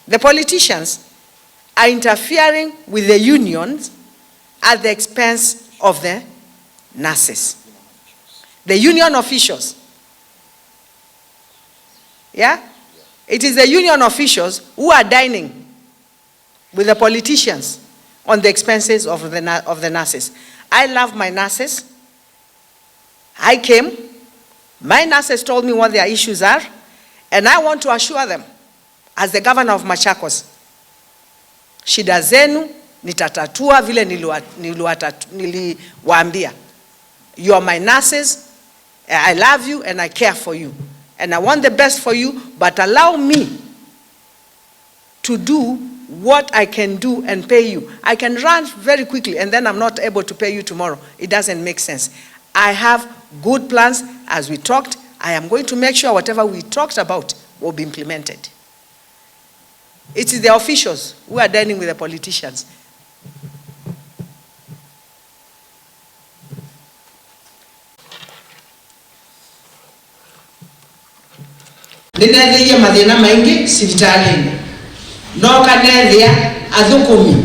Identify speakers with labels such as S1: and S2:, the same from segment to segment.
S1: The politicians are interfering with the unions at the expense of the nurses. The union officials. Yeah? It is the union officials who are dining with the politicians on the expenses of the nurses. I love my nurses. I came. My nurses told me what their issues are, and I want to assure them, as the governor of Machakos, shida zenu nitatatua vile niliwaambia. You are my nurses. I love you and I care for you. And I want the best for you, but allow me to do what I can do and pay you. I can run very quickly and then I'm not able to pay you tomorrow. It doesn't make sense. I have good plans. As we talked, I am going to make sure whatever we talked about will be implemented. It is the officials who are dining with the politicians. Ninethiye mathina maingi sibitalini no kanethia athukumi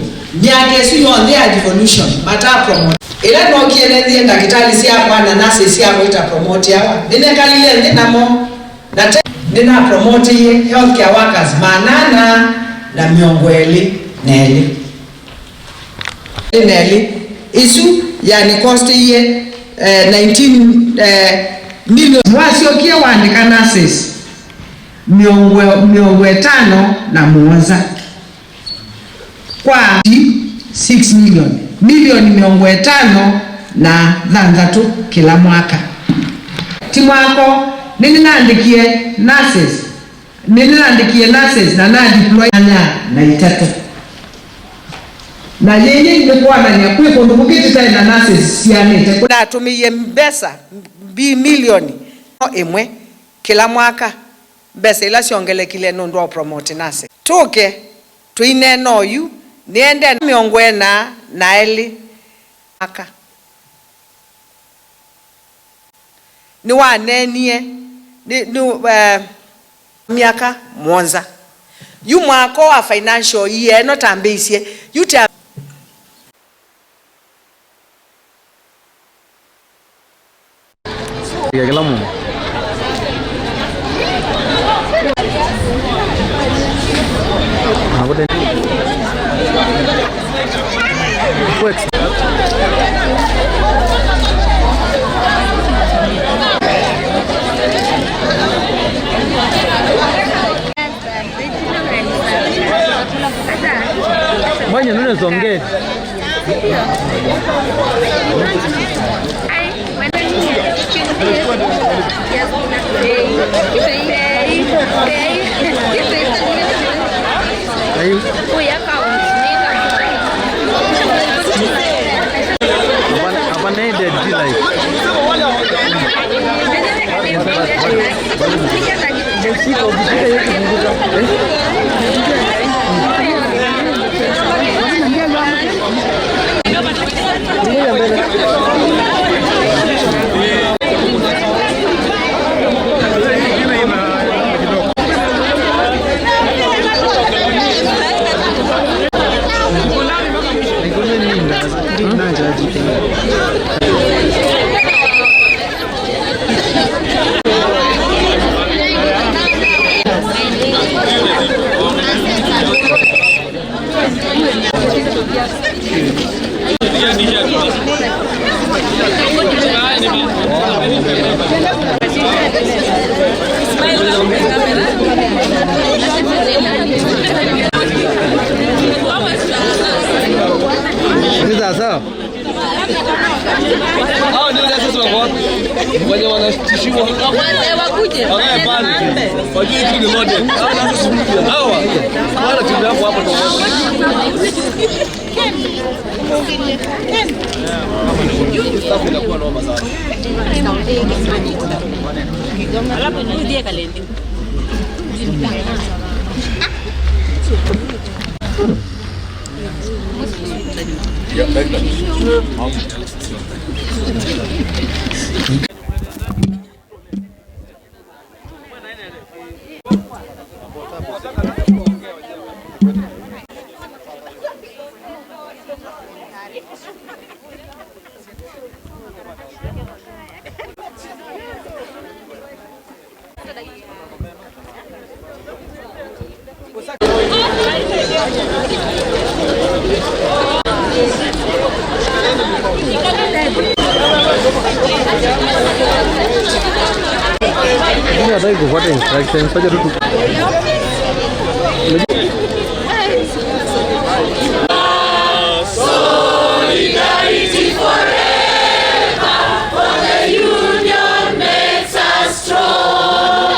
S1: myake su yonthe ya devolution mata promote ila no kielethie ndagitari cia kwana nurses cia goita promote yawa ninekalile nthi namo na nina promote healthcare workers manana na miongo eli neli isu yani cost ye 19 million wasiokie waandika nurses miongo 5 na muonza kwa 6 milioni miongo 5 na thanthatu kila mwaka. Timu yako ninaandikie nurses na na deploy na itatu na yeye nilikuwa ndani kwa kondo mukiti tena nurses sianete kuna atumie mbesa milioni emwe kila mwaka bese ila siongelekile ndo promote nase toke tuine no you niende miongwena na eli aka ni wanenie ni miaka monza yu mwako wa financial year no tambisie you ya
S2: kila mungu Mwenye nune zonge Ini ada iku what instructions saja dulu.
S3: Solidarity forever, for the union makes us strong.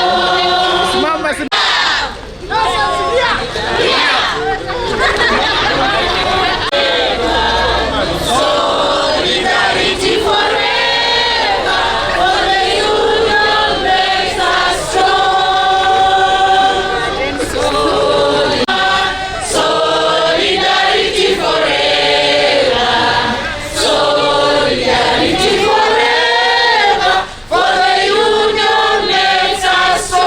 S3: Solidarity forever, for the union makes us strong. Solidarity forever. Solidarity forever, for the union makes us strong.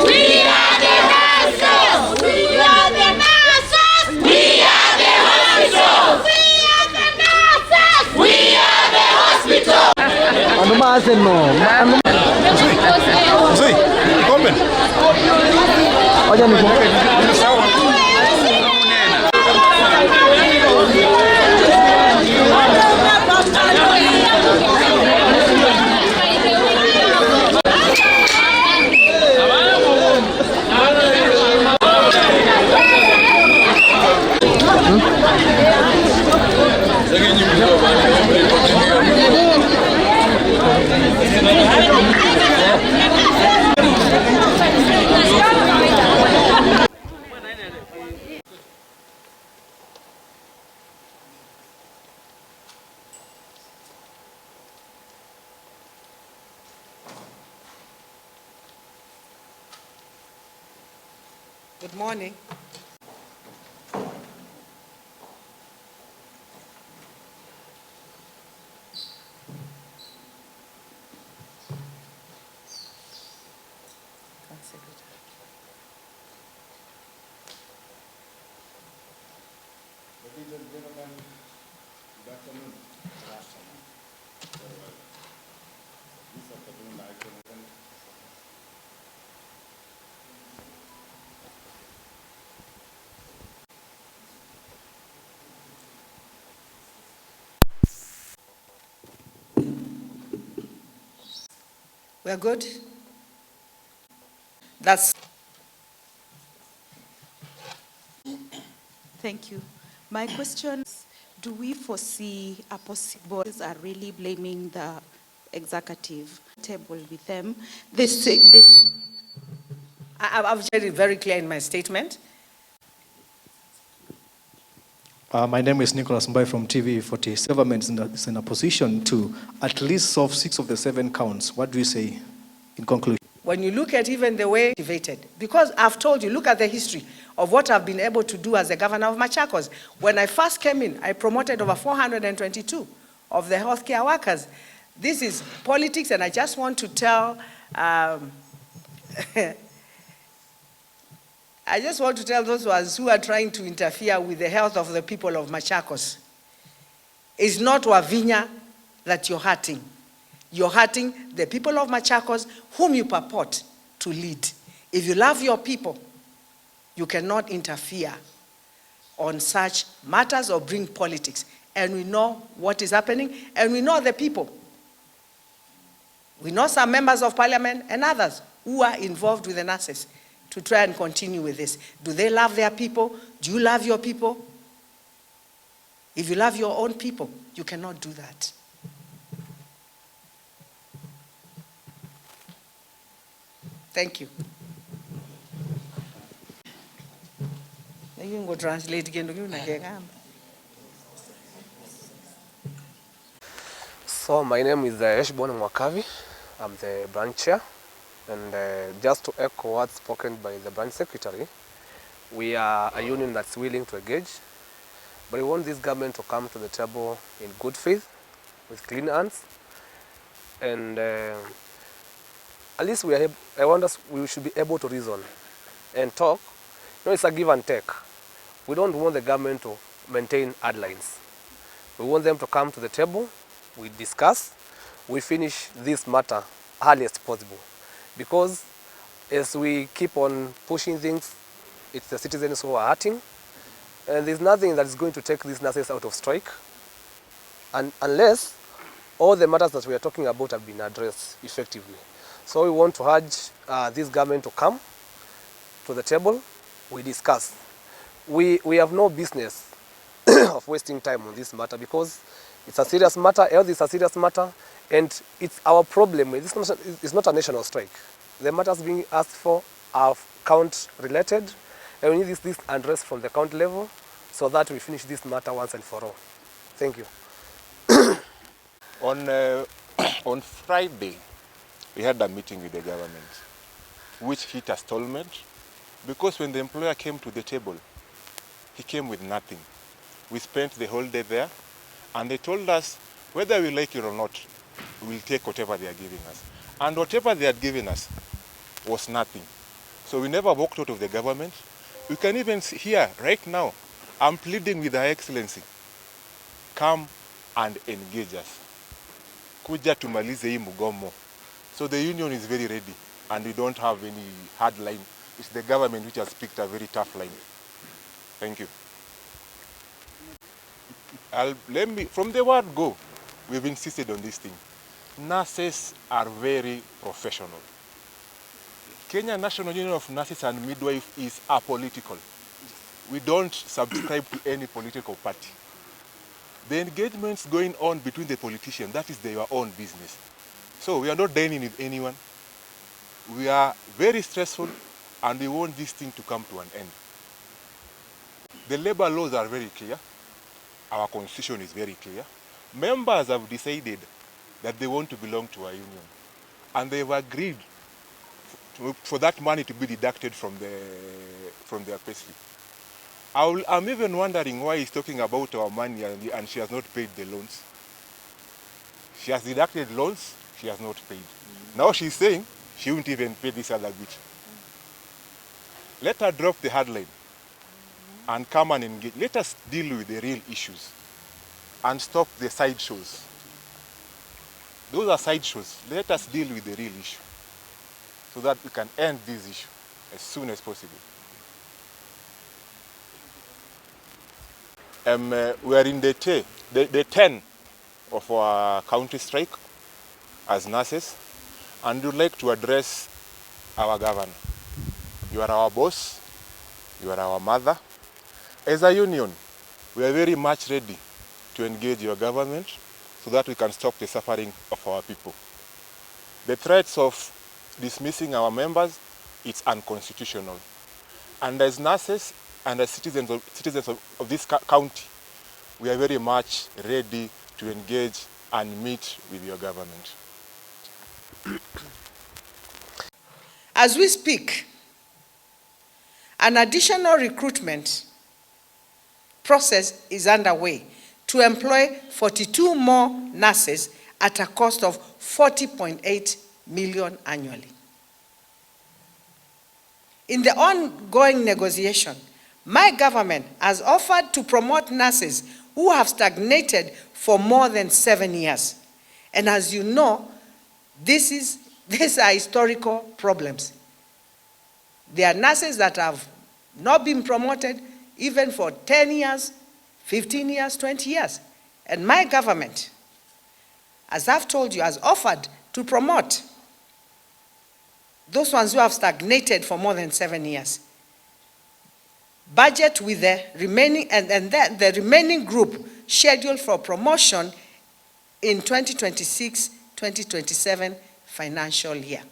S3: We are the nurses. We are the nurses. We are the hospitals. We are the nurses. We are the hospitals.
S2: Anu maasen no.
S4: Zui, kombe.
S2: Oja ni
S1: Good morning.
S4: Ladies and gentlemen, good afternoon. This afternoon I can even
S1: We're good? That's.
S5: Thank you. My question is, do we foresee a possible, are really blaming the executive table with them?
S1: I've said it very clear in my statement.
S6: My name is Nicholas Mbai from TV40. Government is in a position to at least solve 6 of the 7 counts. What do you say in conclusion?
S1: When you look at even the way activated, because I've told you, look at the history of what I've been able to do as the governor of Machakos. When I first came in, I promoted over 422 of the healthcare workers. This is politics, and I just want to tell, I just want to tell those who are trying to interfere with the health of the people of Machakos, it's not Wavinya that you're hurting. You're hurting the people of Machakos whom you purport to lead. If you love your people, you cannot interfere on such matters or bring politics. And we know what is happening, and we know the people. We know some members of parliament and others who are involved with the nurses to try and continue with this. Do they love their people? Do you love your people? If you love your own people, you cannot do that. Thank you. You can go translate again.
S7: So my name is Eshbon Mwakavi. I'm the branch chair, and just to echo what's spoken by the branch secretary, we are a union that's willing to engage, but we want this government to come to the table in good faith, with clean hands, and at least we should be able to reason and talk. You know, it's a give and take. We don't want the government to maintain hard lines. We want them to come to the table, we discuss, we finish this matter earliest possible. Because as we keep on pushing things, it's the citizens who are hurting, and there's nothing that is going to take these nurses out of strike, and unless all the matters that we are talking about have been addressed effectively. So we want to urge this government to come to the table, we discuss. We have no business of wasting time on this matter, because it's a serious matter, health is a serious matter, and it's our problem. It's not a national strike. The matters being asked for are count related, and we need this address from the county level so that we finish this matter once and for all. Thank you.
S4: On Friday, we had a meeting with the government, which hit a stalemate, because when the employer came to the table, he came with nothing. We spent the whole day there, and they told us, whether we like it or not, we will take whatever they are giving us. And whatever they had given us was nothing. So we never walked out of the government. We can even see here, right now, I'm pleading with Her Excellency, come and engage us. Kuja tumalize hii mgomo. So the union is very ready, and we don't have any hard line. It's the government which has picked a very tough line. Thank you. From the word go, we've insisted on this thing. Nurses are very professional. Kenya National Union of Nurses and Midwives is apolitical. We don't subscribe to any political party. The engagements going on between the politicians, that is their own business. So we are not dining with anyone. We are very stressful, and we want this thing to come to an end. The labor laws are very clear. Our constitution is very clear. Members have decided that they want to belong to a union, and they've agreed for that money to be deducted from their payslip. I'm even wondering why he's talking about our money and she has not paid the loans. She has deducted loans, she has not paid. Now she's saying she won't even pay this other bit. Let her drop the hard line and come and engage. Let us deal with the real issues and stop the side shows. Those are side shows. Let us deal with the real issue so that we can end this issue as soon as possible. We are in the 10 of our county strike as nurses, and we'd like to address our governor. You are our boss, you are our mother. As a union, we are very much ready to engage your government so that we can stop the suffering of our people. The threats of dismissing our members, it's unconstitutional. And as nurses and as citizens of this county, we are very much ready to engage and meet with your government.
S1: As we speak, an additional recruitment process is underway to employ 42 more nurses at a cost of 40.8 million annually. In the ongoing negotiation, my government has offered to promote nurses who have stagnated for more than 7 years. And as you know, these are historical problems. There are nurses that have not been promoted even for 10 years, 15 years, 20 years. And my government, as I've told you, has offered to promote those ones who have stagnated for more than 7 years. Budget with the remaining, and then the remaining group scheduled for promotion in 2026-2027 financial year.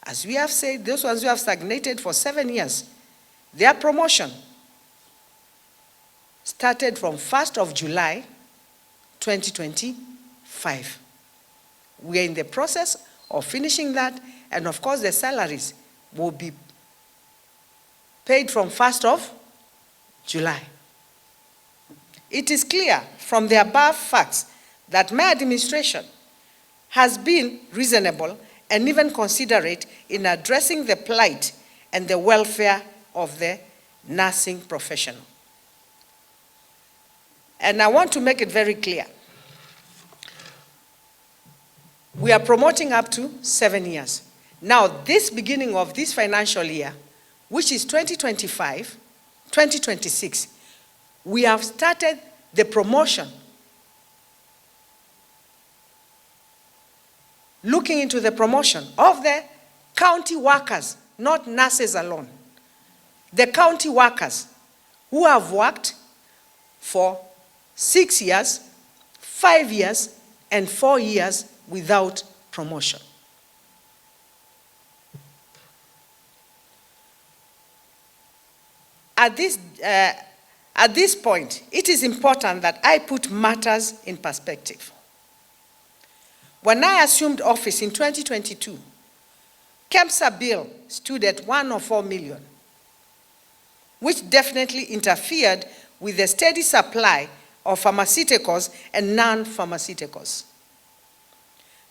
S1: As we have said, those ones who have stagnated for 7 years, their promotion started from 1st of July 2020 5. We are in the process of finishing that, and of course the salaries will be paid from 1st of July. It is clear from the above facts that my administration has been reasonable and even considerate in addressing the plight and the welfare of the nursing professional. And I want to make it very clear. We are promoting up to 7 years. Now, this beginning of this financial year, which is 2025, 2026, we have started the promotion, looking into the promotion of the county workers, not nurses alone. The county workers who have worked for 6 years, 5 years, and 4 years without promotion. At this point, it is important that I put matters in perspective. When I assumed office in 2022, KEMSA bill stood at 104 million, which definitely interfered with the steady supply of pharmaceuticals and non-pharmaceuticals.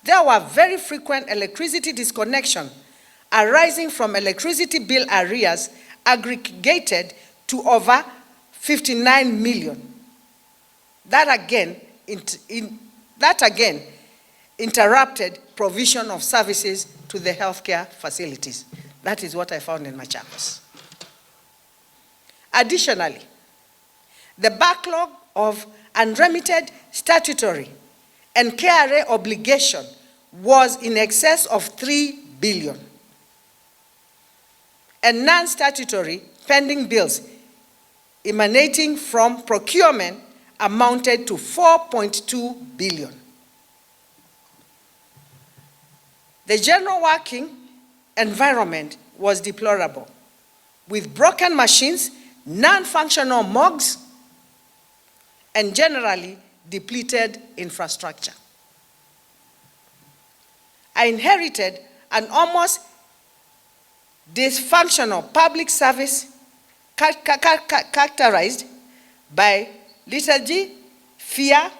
S1: There were very frequent electricity disconnection arising from electricity bill arrears aggregated to over 59 million. That again interrupted provision of services to the healthcare facilities. That is what I found in Machakos. Additionally, the backlog of unremitted statutory and KRA obligation was in excess of 3 billion. And non-statutory pending bills emanating from procurement amounted to 4.2 billion. The general working environment was deplorable, with broken machines, non-functional morgues, and generally depleted infrastructure. I inherited an almost dysfunctional public service characterized by lethargy, fear,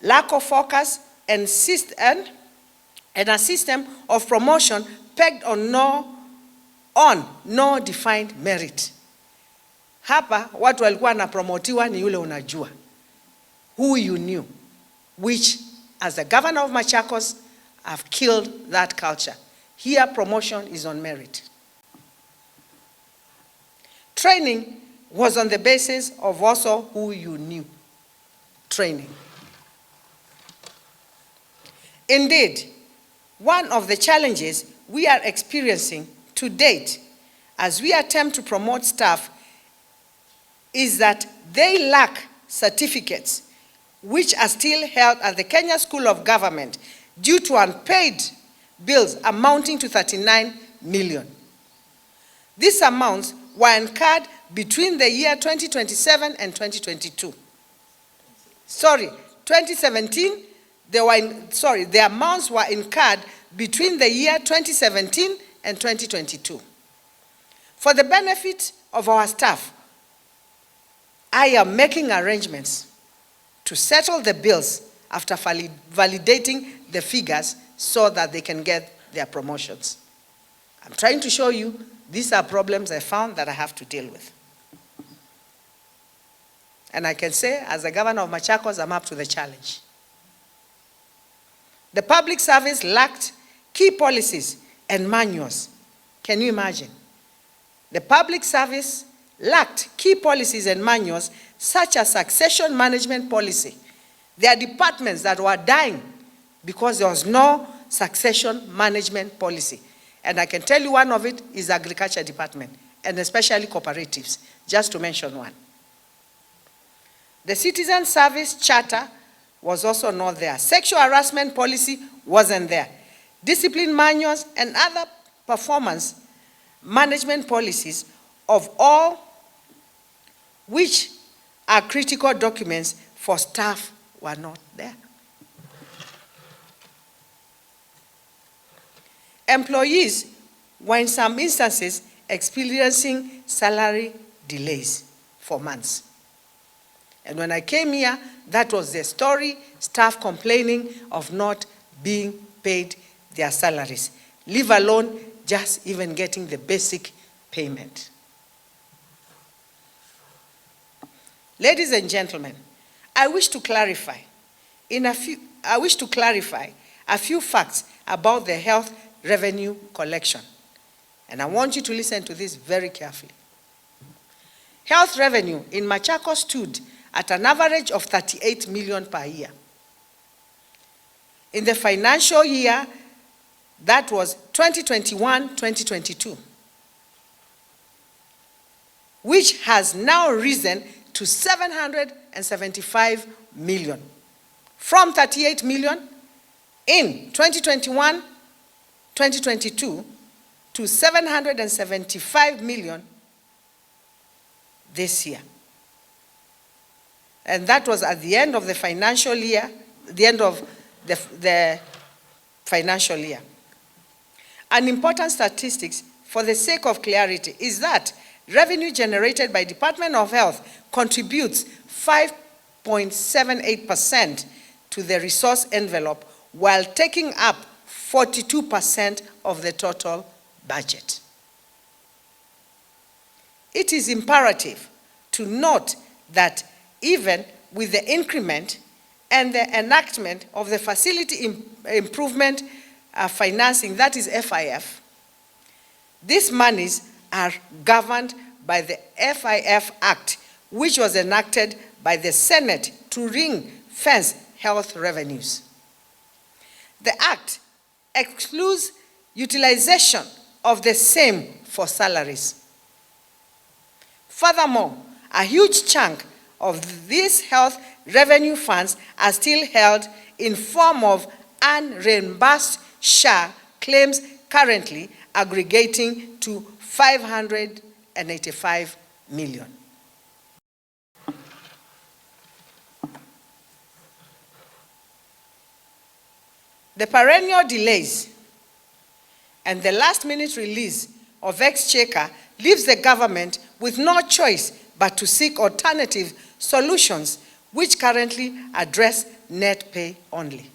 S1: lack of focus, and a system of promotion pegged on no defined merit. Hapa watu walikuwa wanapromotiwa ni yule unajua, who you knew, which as the governor of Machakos have killed that culture. Here promotion is on merit. Training was on the basis of also who you knew. Training. Indeed, one of the challenges we are experiencing to date as we attempt to promote staff is that they lack certificates which are still held at the Kenya School of Government due to unpaid bills amounting to 39 million. These amounts were incurred between the year 2027 and 2022. 2017, the amounts were incurred between the year 2017 and 2022. For the benefit of our staff, I am making arrangements to settle the bills after validating the figures so that they can get their promotions. I'm trying to show you these are problems I found that I have to deal with. And I can say, as the governor of Machakos, I'm up to the challenge. The public service lacked key policies and manuals. Can you imagine? The public service lacked key policies and manuals such as succession management policy. There are departments that were dying because there was no succession management policy. And I can tell you one of it is agriculture department, and especially cooperatives, just to mention one. The citizen service charter was also not there. Sexual harassment policy wasn't there. Discipline manuals and other performance management policies of all which are critical documents for staff were not there. Employees were in some instances experiencing salary delays for months. And when I came here, that was the story, staff complaining of not being paid their salaries, leave alone just even getting the basic payment. Ladies and gentlemen, I wish to clarify a few facts about the health revenue collection. And I want you to listen to this very carefully. Health revenue in Machakos stood at an average of 38 million per year. In the financial year, that was 2021-2022, which has now risen to 775 million, from 38 million in 2021-2022 to 775 million this year. And that was at the end of the financial year, the end of the financial year. An important statistics, for the sake of clarity, is that revenue generated by Department of Health contributes 5.78% to the resource envelope, while taking up 42% of the total budget. It is imperative to note that even with the increment and the enactment of the Facility Improvement Financing, that is FIF, these monies are governed by the FIF Act, which was enacted by the Senate to ring-fence health revenues. The Act excludes utilization of the same for salaries. Furthermore, a huge chunk of these health revenue funds are still held in form of unreimbursed SHA claims, currently aggregating to 585 million. The perennial delays and the last-minute release of Exchequer leaves the government with no choice but to seek alternative solutions which currently address net pay only.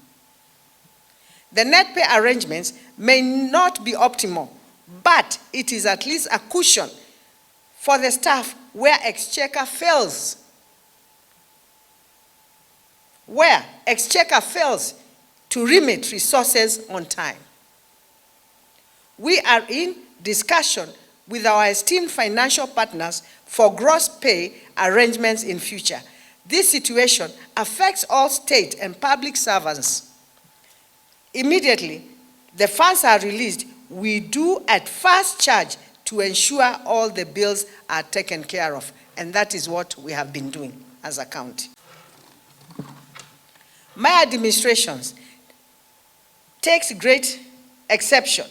S1: The net pay arrangements may not be optimal, but it is at least a cushion for the staff where Exchequer fails. Where Exchequer fails to remit resources on time. We are in discussion with our esteemed financial partners for gross pay arrangements in future. This situation affects all state and public servants. Immediately, the funds are released, we do at first charge to ensure all the bills are taken care of. And that is what we have been doing as a county. My administrations takes great exception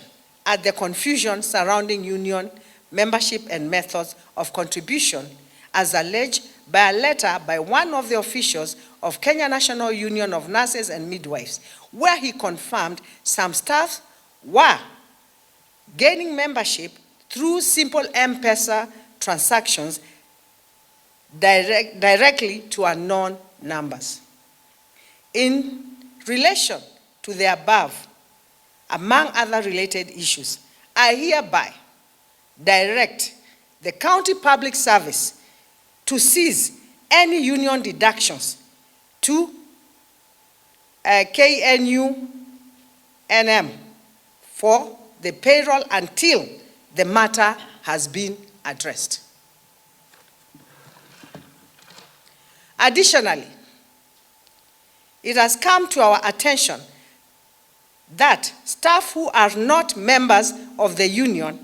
S1: at the confusion surrounding union membership and methods of contribution as alleged by a letter by one of the officials of Kenya National Union of Nurses and Midwives, where he confirmed some staff were gaining membership through simple M-Pesa transactions directly to unknown numbers. In relation to the above, among other related issues, I hereby direct the County Public Service to cease any union deductions to KNUNM for the payroll until the matter has been addressed. Additionally, it has come to our attention that staff who are not members of the union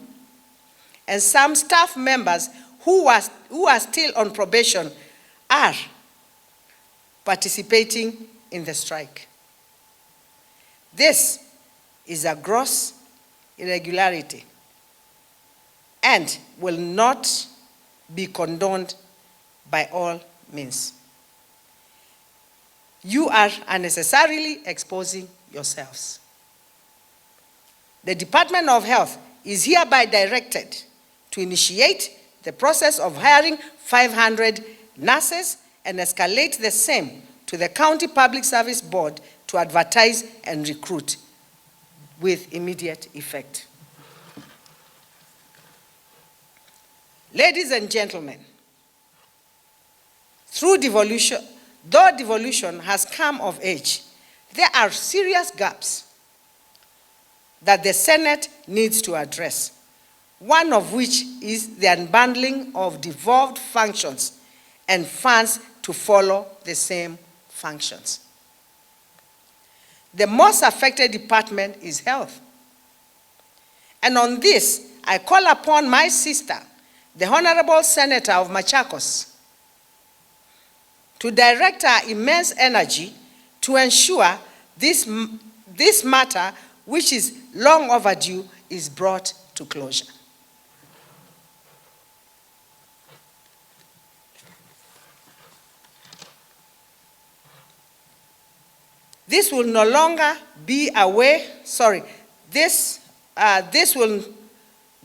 S1: and some staff members who are still on probation are participating in the strike. This is a gross irregularity and will not be condoned by all means. You are unnecessarily exposing yourselves. The Department of Health is hereby directed to initiate the process of hiring 500 nurses and escalate the same to the County Public Service Board to advertise and recruit with immediate effect. Ladies and gentlemen, though devolution has come of age, there are serious gaps that the Senate needs to address, one of which is the unbundling of devolved functions and funds to follow the same functions. The most affected department is health. And on this, I call upon my sister, the Honorable Senator of Machakos, to direct her immense energy to ensure this matter, which is long overdue, is brought to closure. This will no longer be a way, this will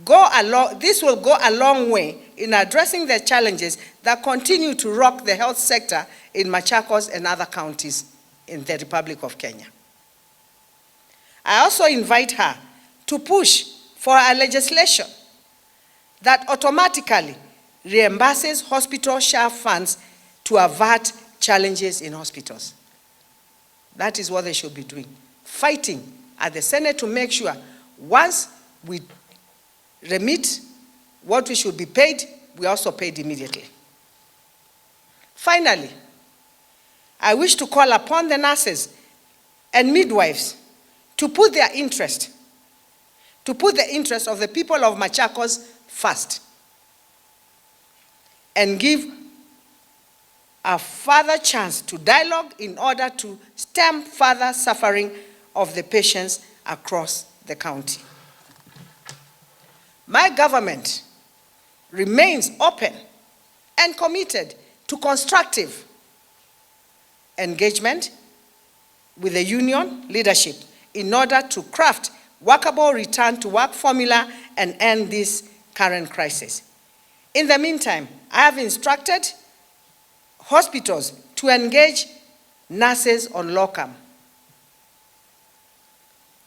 S1: go a long way in addressing the challenges that continue to rock the health sector in Machakos and other counties in the Republic of Kenya. I also invite her to push for a legislation that automatically reimburses hospital share funds to avert challenges in hospitals. That is what they should be doing. Fighting at the Senate to make sure once we remit what we should be paid, we also paid immediately. Finally, I wish to call upon the nurses and midwives to put the interest of the people of Machakos first and give a further chance to dialogue in order to stem further suffering of the patients across the county. My government remains open and committed to constructive engagement with the union leadership in order to craft workable return to work formula and end this current crisis. In the meantime, I have instructed hospitals to engage nurses on locum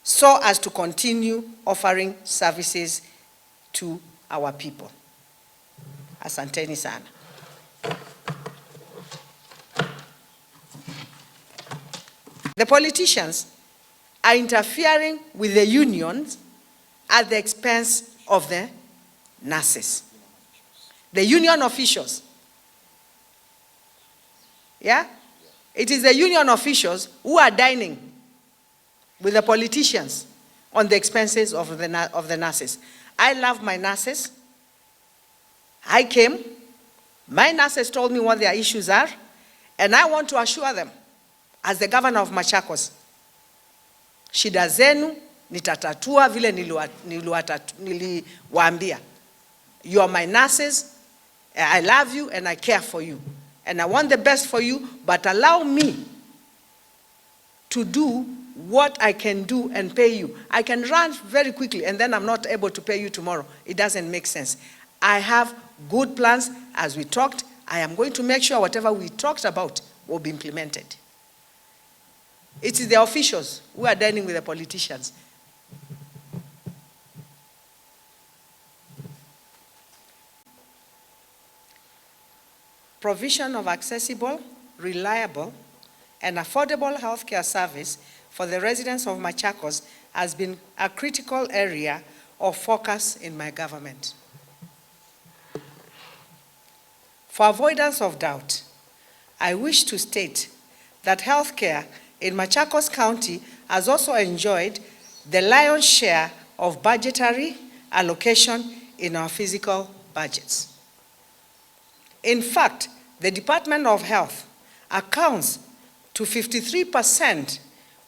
S1: so as to continue offering services to our people. Asanteni sana. The politicians are interfering with the unions at the expense of the nurses. The union officials. Yeah? It is the union officials who are dining with the politicians on the expenses of the nurses. I love my nurses. I came. My nurses told me what their issues are, and I want to assure them, as the governor of Machakos, shida zenu nitatatua vile niliwaambia. You are my nurses. I love you and I care for you. And I want the best for you, but allow me to do what I can do and pay you. I can run very quickly and then I'm not able to pay you tomorrow. It doesn't make sense. I have good plans. As we talked, I am going to make sure whatever we talked about will be implemented. It is the officials who are dining with the politicians. Provision of accessible, reliable, and affordable healthcare service for the residents of Machakos has been a critical area of focus in my government. For avoidance of doubt, I wish to state that healthcare in Machakos County has also enjoyed the lion's share of budgetary allocation in our physical budgets. In fact, the Department of Health accounts to 53%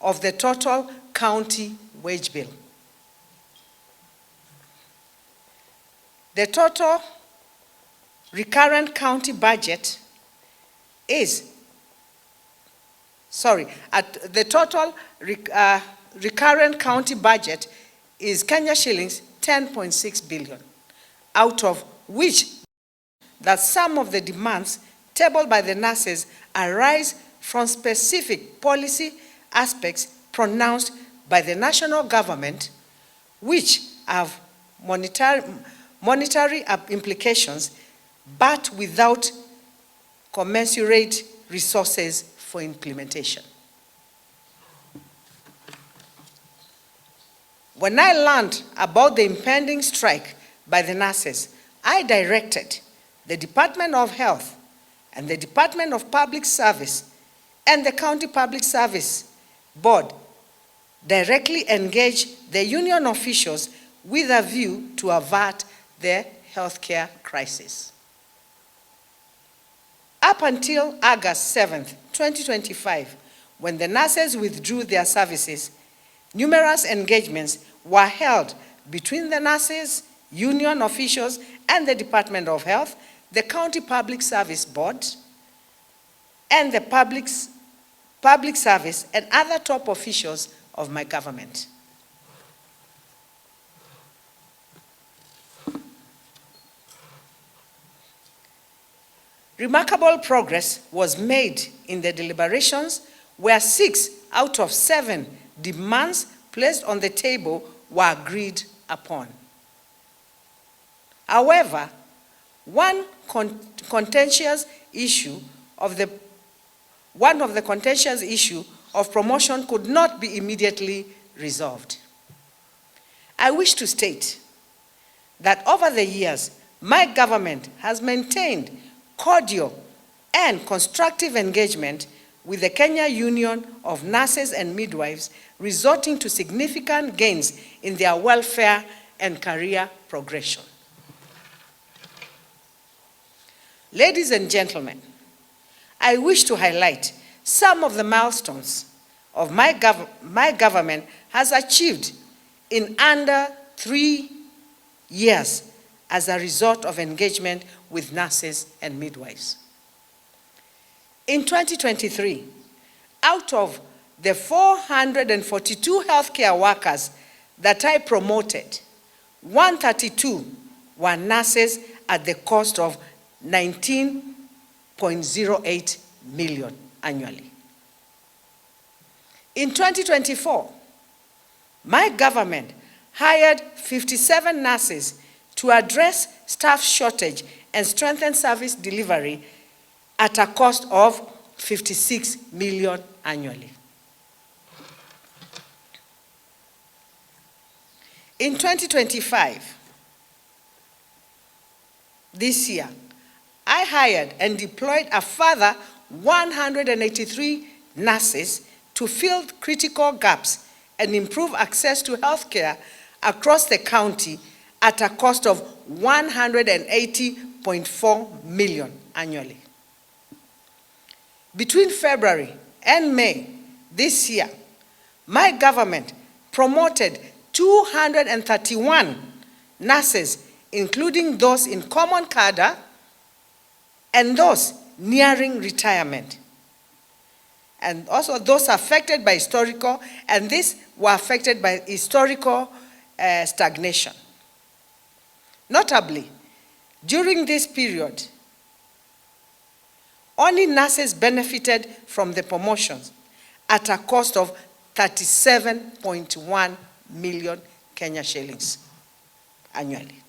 S1: of the total county wage bill. The total recurrent county budget is, the total recurrent county budget is Kenya shillings 10.6 billion, out of which that some of the demands tabled by the nurses arise from specific policy aspects pronounced by the national government, which have monetary implications, but without commensurate resources for implementation. When I learned about the impending strike by the nurses, I directed the Department of Health and the Department of Public Service and the County Public Service Board directly engage the union officials with a view to avert the healthcare crisis. Up until August 7th, 2025, when the nurses withdrew their services, numerous engagements were held between the nurses, union officials, and the Department of Health, the County Public Service Board, and the public service and other top officials of my government. Remarkable progress was made in the deliberations, where 6 out of 7 demands placed on the table were agreed upon. However, one of the contentious issue of promotion could not be immediately resolved. I wish to state that over the years, my government has maintained cordial and constructive engagement with the Kenya Union of Nurses and Midwives, resulting to significant gains in their welfare and career progression. Ladies and gentlemen, I wish to highlight some of the milestones of my government has achieved in under 3 years as a result of engagement with nurses and midwives. In 2023, out of the 442 healthcare workers that I promoted, 132 were nurses at the cost of 19.08 million annually. In 2024, my government hired 57 nurses to address staff shortage and strengthen service delivery at a cost of 56 million annually. In 2025, this year, I hired and deployed a further 183 nurses to fill critical gaps and improve access to healthcare across the county at a cost of 180.4 million annually. Between February and May this year, my government promoted 231 nurses, including those in common cadre and those nearing retirement, and also those affected by historical, and these were affected by historical stagnation. Notably, during this period, only nurses benefited from the promotions at a cost of 37.1 million Kenya shillings annually.